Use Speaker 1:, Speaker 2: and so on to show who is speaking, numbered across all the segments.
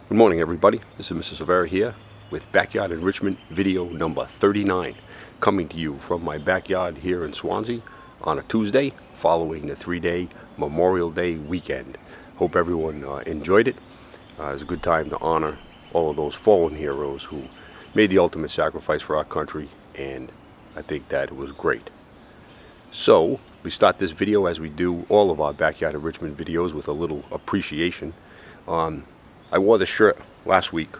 Speaker 1: Good morning, everybody. This is Mr. Silvera here with Backyard Enrichment video number 39, coming to you from my backyard here in Swansea on a Tuesday following the 3-day Memorial Day weekend. Hope everyone enjoyed it. It was a good time to honor all of those fallen heroes who made the ultimate sacrifice for our country, and I think that it was great. So we start this video, as we do all of our Backyard Enrichment videos, with a little appreciation. I wore the shirt last week,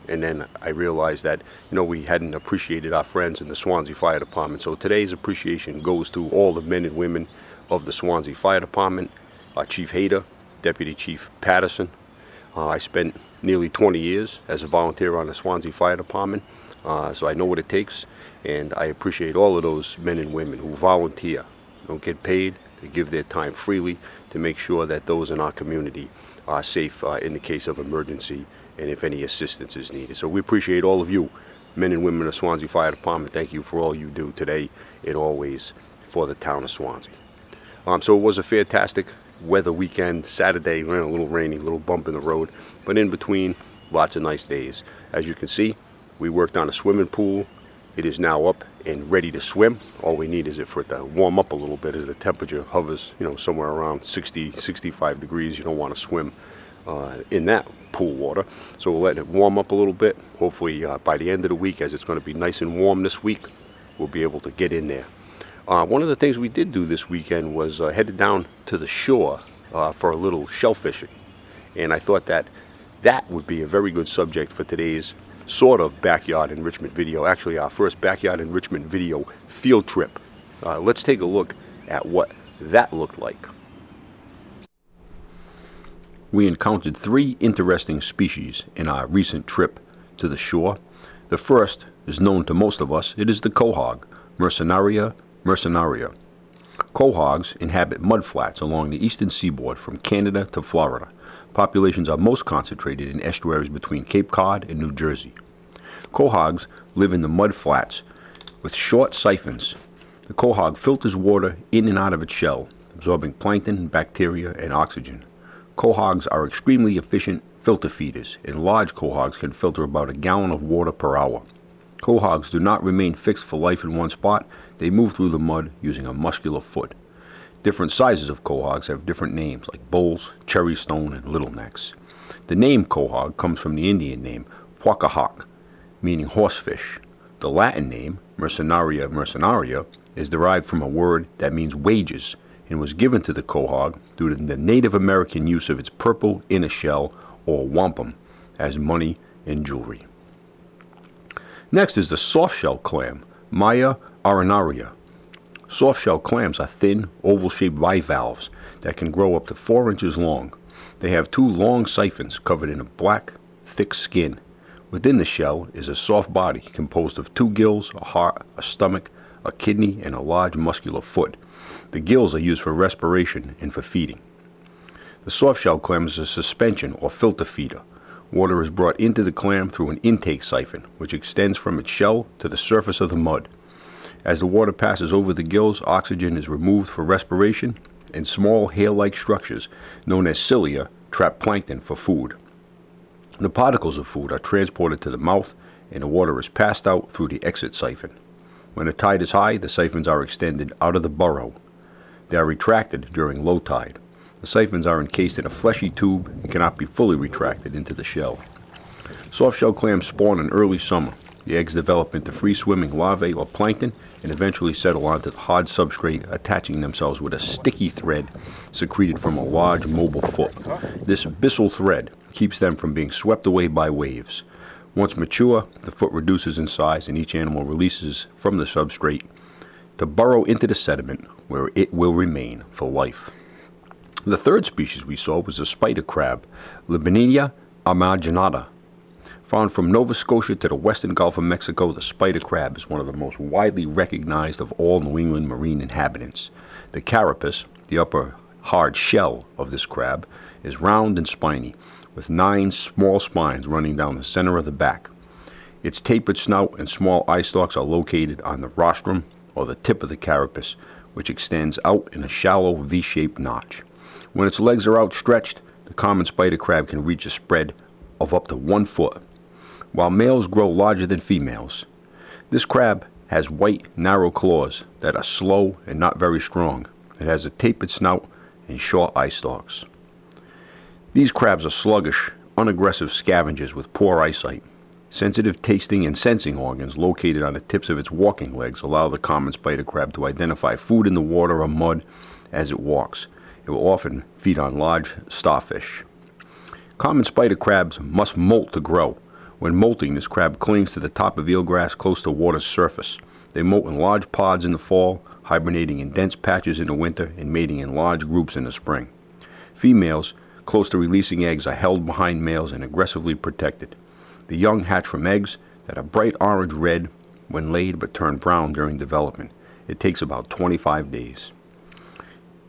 Speaker 1: and then I realized that we hadn't appreciated our friends in the Swansea Fire Department. So today's appreciation goes to all the men and women of the Swansea Fire Department, Chief Hayter, Deputy Chief Patterson. I spent nearly 20 years as a volunteer on the Swansea Fire Department, so I know what it takes, and I appreciate all of those men and women who volunteer, don't get paid, to give their time freely to make sure that those in our community are safe in the case of emergency and if any assistance is needed. So we appreciate all of you, men and women of the Swansea Fire Department. Thank you for all you do today and always for the town of Swansea. So it was a fantastic weather weekend. Saturday, a little rainy, a little bump in the road, but in between, lots of nice days. As you can see, we worked on a swimming pool. It is now up and ready to swim. All we need is for it to warm up a little bit as the temperature hovers, somewhere around 60, 65 degrees. You don't want to swim in that pool water. So we'll let it warm up a little bit. Hopefully by the end of the week, as it's going to be nice and warm this week, we'll be able to get in there. One of the things we did do this weekend was headed down to the shore for a little shellfishing. And I thought that would be a very good subject for today's sort of backyard enrichment video, actually our first backyard enrichment video field trip. Let's take a look at what that looked like. We encountered 3 interesting species in our recent trip to the shore. The first is known to most of us. It is the quahog, Mercenaria mercenaria. Quahogs inhabit mudflats along the eastern seaboard from Canada to Florida. Populations are most concentrated in estuaries between Cape Cod and New Jersey. Quahogs live in the mudflats with short siphons. The quahog filters water in and out of its shell, absorbing plankton, bacteria, and oxygen. Quahogs are extremely efficient filter feeders, and large quahogs can filter about a gallon of water per hour. Quahogs do not remain fixed for life in one spot. They move through the mud using a muscular foot. Different sizes of quahogs have different names, like bulls, cherry stone, and little necks. The name quahog comes from the Indian name Huacahawk, meaning horsefish. The Latin name, Mercenaria mercenaria, is derived from a word that means wages and was given to the quahog due to the Native American use of its purple inner shell, or wampum, as money and jewelry. Next is the soft-shell clam, Maya arenaria. Soft-shell clams are thin, oval-shaped bivalves that can grow up to 4 inches long. They have 2 long siphons covered in a black, thick skin. Within the shell is a soft body composed of 2 gills, a heart, a stomach, a kidney, and a large muscular foot. The gills are used for respiration and for feeding. The soft-shell clam is a suspension or filter feeder. Water is brought into the clam through an intake siphon, which extends from its shell to the surface of the mud. As the water passes over the gills, oxygen is removed for respiration, and small hair-like structures, known as cilia, trap plankton for food. The particles of food are transported to the mouth, and the water is passed out through the exit siphon. When the tide is high, the siphons are extended out of the burrow. They are retracted during low tide. The siphons are encased in a fleshy tube and cannot be fully retracted into the shell. Soft-shell clams spawn in early summer. The eggs develop into free-swimming larvae or plankton and eventually settle onto the hard substrate, attaching themselves with a sticky thread secreted from a large mobile foot. This abyssal thread keeps them from being swept away by waves. Once mature, the foot reduces in size and each animal releases from the substrate to burrow into the sediment, where it will remain for life. The third species we saw was the spider crab, Libaninia armaginata. Found from Nova Scotia to the western Gulf of Mexico, the spider crab is one of the most widely recognized of all New England marine inhabitants. The carapace, the upper hard shell of this crab, is round and spiny, with 9 small spines running down the center of the back. Its tapered snout and small eye stalks are located on the rostrum, or the tip of the carapace, which extends out in a shallow V-shaped notch. When its legs are outstretched, the common spider crab can reach a spread of up to 1 foot, while males grow larger than females. This crab has white, narrow claws that are slow and not very strong. It has a tapered snout and short eye stalks. These crabs are sluggish, unaggressive scavengers with poor eyesight. Sensitive tasting and sensing organs located on the tips of its walking legs allow the common spider crab to identify food in the water or mud as it walks. It will often feed on large starfish. Common spider crabs must molt to grow. When molting, this crab clings to the top of eelgrass close to water's surface. They molt in large pods in the fall, hibernating in dense patches in the winter and mating in large groups in the spring. Females, close to releasing eggs, are held behind males and aggressively protected. The young hatch from eggs that are bright orange-red when laid but turn brown during development. It takes about 25 days.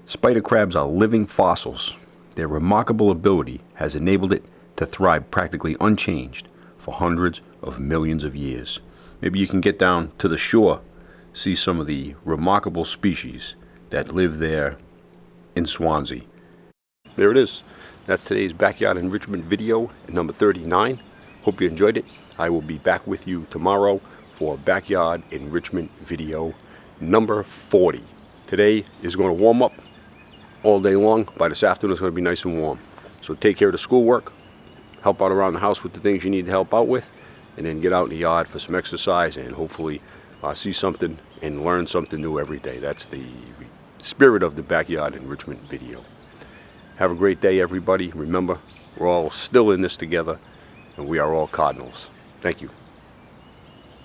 Speaker 1: Spider crabs are living fossils. Their remarkable ability has enabled it to thrive practically unchanged for hundreds of millions of years. Maybe you can get down to the shore, see some of the remarkable species that live there in Swansea. There it is. That's today's Backyard Enrichment video, number 39. Hope you enjoyed it. I will be back with you tomorrow for Backyard Enrichment video number 40. Today is going to warm up all day long. By this afternoon it's going to be nice and warm. So take care of the schoolwork, help out around the house with the things you need to help out with, and then get out in the yard for some exercise and hopefully see something and learn something new every day. That's the spirit of the Backyard Enrichment video. Have a great day, everybody. Remember, we're all still in this together, and we are all cardinals. Thank you.